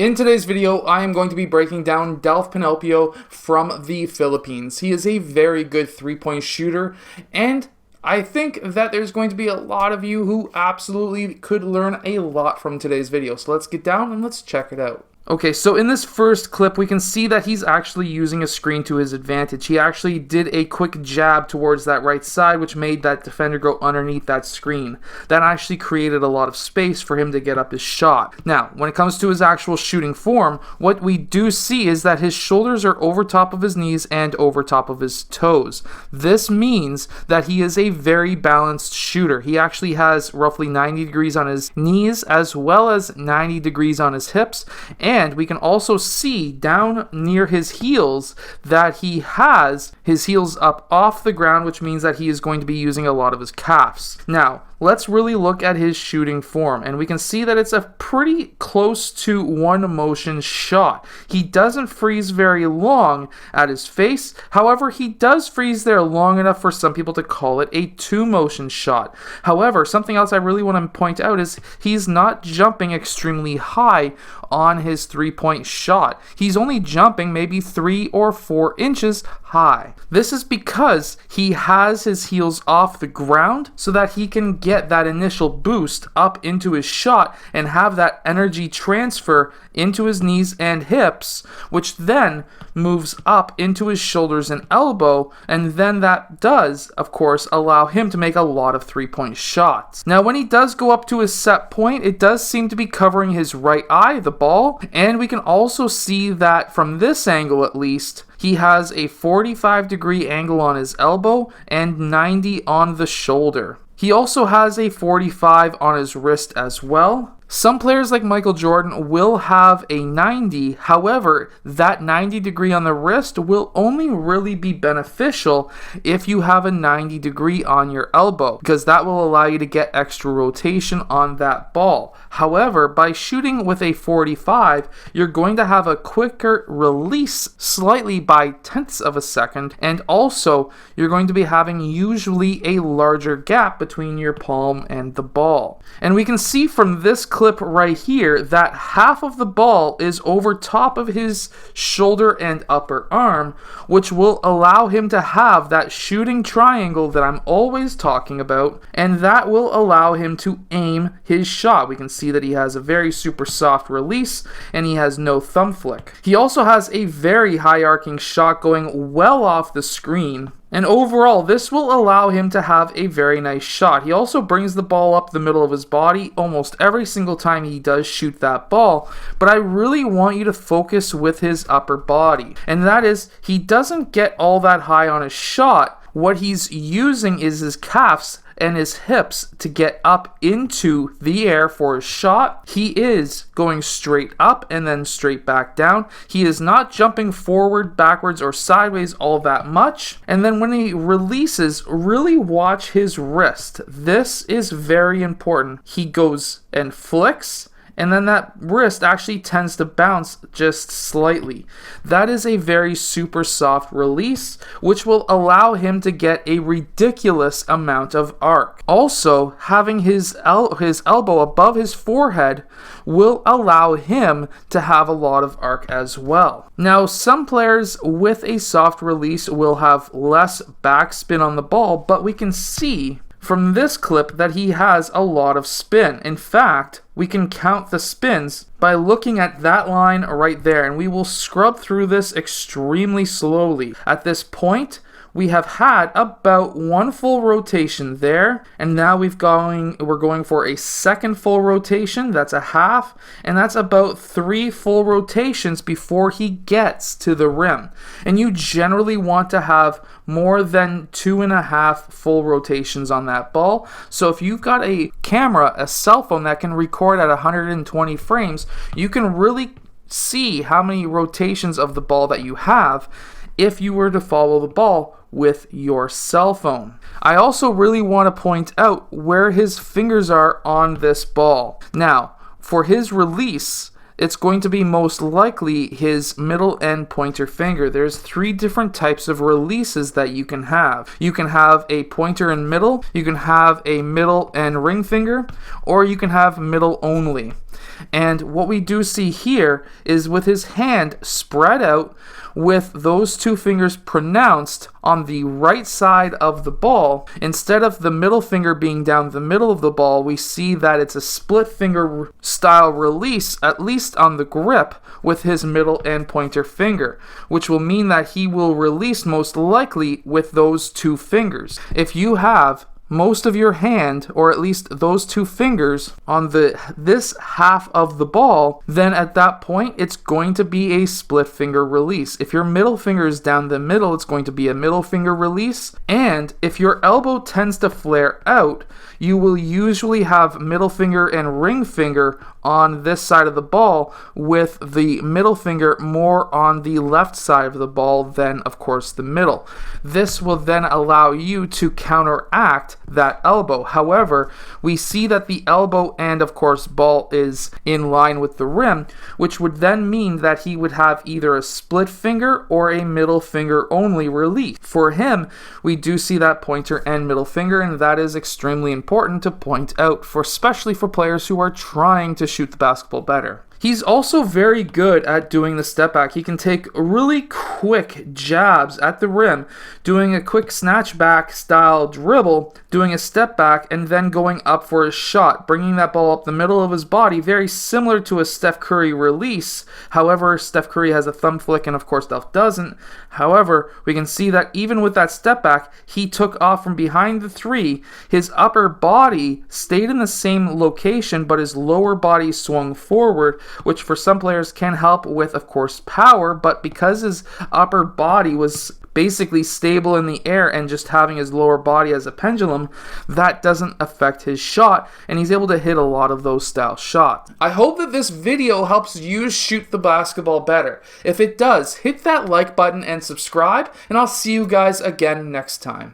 In today's video, I am going to be breaking down Dalph Panopio from the Philippines. He is a very good three-point shooter, and I think that there's going to be a lot of you who absolutely could learn a lot from today's video. So let's get down and let's check it out. Okay, so in this first clip, we can see that he's actually using a screen to his advantage. He actually did a quick jab towards that right side, which made that defender go underneath that screen. That actually created a lot of space for him to get up his shot. Now, when it comes to his actual shooting form, what we do see is that his shoulders are over top of his knees and over top of his toes. This means that he is a very balanced shooter. He actually has roughly 90 degrees on his knees as well as 90 degrees on his hips, and we can also see down near his heels that he has his heels up off the ground, which means that he is going to be using a lot of his calves. Now, let's really look at his shooting form, and we can see that it's a pretty close to one motion shot. He doesn't freeze very long at his face. However, he does freeze there long enough for some people to call it a two motion shot. However, something else I really want to point out is he's not jumping extremely high on his three-point shot. He's only jumping maybe 3 or 4 inches high. This is because he has his heels off the ground so that he can get that initial boost up into his shot and have that energy transfer into his knees and hips, which then moves up into his shoulders and elbow, and then that does, of course, allow him to make a lot of three-point shots. Now, when he does go up to his set point, it does seem to be covering his right eye, the ball, and we can also see that from this angle at least, he has a 45-degree angle on his elbow and 90 on the shoulder. He also has a 45 on his wrist as well. Some players like Michael Jordan will have a 90, however, that 90 degree on the wrist will only really be beneficial if you have a 90 degree on your elbow, because that will allow you to get extra rotation on that ball. However, by shooting with a 45, you're going to have a quicker release slightly by tenths of a second, and also you're going to be having usually a larger gap between your palm and the ball. And we can see from this clip right here that half of the ball is over top of his shoulder and upper arm, which will allow him to have that shooting triangle that I'm always talking about, and that will allow him to aim his shot. We can see that he has a very super soft release and he has no thumb flick. He also has a very high arcing shot going well off the screen. And overall, this will allow him to have a very nice shot. He also brings the ball up the middle of his body almost every single time he does shoot that ball. But I really want you to focus with his upper body. And that is, he doesn't get all that high on his shot. What he's using is his calves and his hips to get up into the air for his shot. He is going straight up and then straight back down. He is not jumping forward, backwards, or sideways all that much. And then when he releases, really watch his wrist. This is very important. He goes and flicks, and then that wrist actually tends to bounce just slightly. That is a very super soft release, which will allow him to get a ridiculous amount of arc. Also, having his elbow above his forehead will allow him to have a lot of arc as well. Now, some players with a soft release will have less backspin on the ball, but we can see from this clip that he has a lot of spin. In fact, we can count the spins by looking at that line right there, and we will scrub through this extremely slowly. At this point, we have had about one full rotation there, and now we're going for a second full rotation. That's a half, and that's about 3 full rotations before he gets to the rim. And you generally want to have more than 2.5 full rotations on that ball. So if you've got a camera, a cell phone that can record at 120 frames, you can really see how many rotations of the ball that you have if you were to follow the ball with your cell phone. I also really want to point out where his fingers are on this ball. Now, for his release, it's going to be most likely his middle and pointer finger. There's 3 different types of releases that you can have. You can have a pointer and middle, you can have a middle and ring finger, or you can have middle only. And what we do see here is with his hand spread out with those two fingers pronounced on the right side of the ball, instead of the middle finger being down the middle of the ball, we see that it's a split finger style release, at least on the grip, with his middle and pointer finger, which will mean that he will release most likely with those two fingers. If you have most of your hand, or at least those two fingers, on this half of the ball, then at that point it's going to be a split finger release. If your middle finger is down the middle, it's going to be a middle finger release. And if your elbow tends to flare out, you will usually have middle finger and ring finger on this side of the ball, with the middle finger more on the left side of the ball than, of course, the middle. This will then allow you to counteract that elbow. However, we see that the elbow and, of course, ball is in line with the rim, which would then mean that he would have either a split finger or a middle finger only release. For him, we do see that pointer and middle finger, and that is extremely important to point out, especially for players who are trying to shoot the basketball better. He's also very good at doing the step back. He can take really quick jabs at the rim, doing a quick snatch back style dribble, doing a step back, and then going up for a shot, bringing that ball up the middle of his body, very similar to a Steph Curry release. However, Steph Curry has a thumb flick, and of course Dalph doesn't. However, we can see that even with that step back, he took off from behind the three. His upper body stayed in the same location, but his lower body swung forward, which for some players can help with, of course, power, but because his upper body was basically stable in the air and just having his lower body as a pendulum, that doesn't affect his shot, and he's able to hit a lot of those style shots. I hope that this video helps you shoot the basketball better. If it does, hit that like button and subscribe, and I'll see you guys again next time.